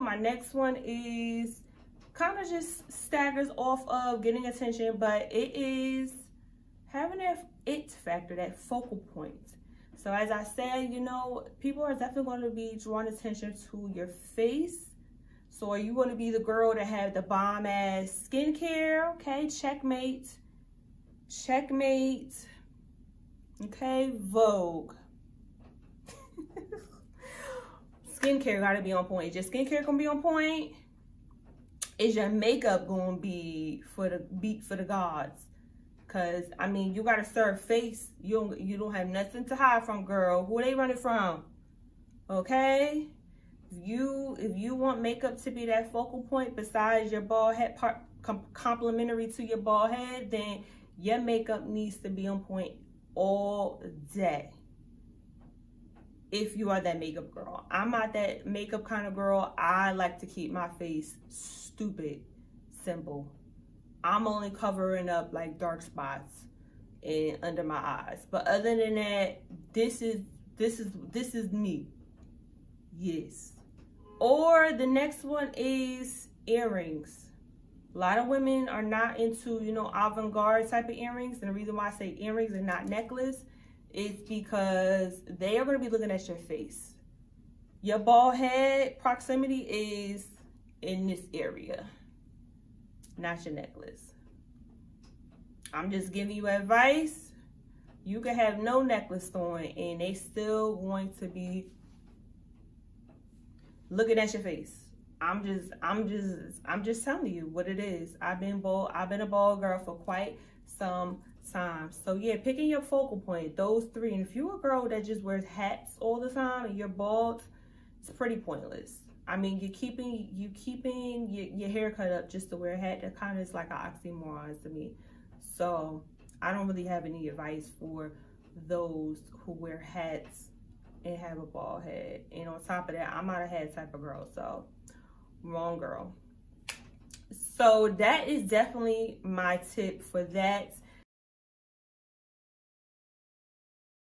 My next one is kind of just staggers off of getting attention, but it is having that it factor, that focal point. So as I said, you know, people are definitely going to be drawing attention to your face. So are you going to be the girl that have the bomb ass skincare? Okay, checkmate. Checkmate. Okay, Vogue. Skincare gotta be on point. Is your skincare gonna be on point? Is your makeup gonna be for the gods? Cause I mean, you gotta serve face. You don't have nothing to hide from, girl. Who are they running from? Okay. If you want makeup to be that focal point besides your bald head part, complementary to your bald head, then your makeup needs to be on point all day. If you are that makeup girl. I'm not that makeup kind of girl. I like to keep my face stupid simple. I'm only covering up like dark spots and under my eyes. But other than that, this is me. Yes. Or the next one is earrings. A lot of women are not into, you know, avant-garde type of earrings. And the reason why I say earrings and not necklace is because they are going to be looking at your face. Your bald head proximity is in this area, not your necklace. I'm just giving you advice. You can have no necklace on and they still going to be looking at your face. I'm just telling you what it is. I've been a bald girl for quite some time. So yeah, picking your focal point, those three. And if you're a girl that just wears hats all the time and you're bald, it's pretty pointless. I mean, you're keeping your hair cut up just to wear a hat. That kind of is like an oxymoron to me. So I don't really have any advice for those who wear hats and have a bald head. And on top of that, I'm not a hat type of girl, so wrong girl. So that is definitely my tip for that.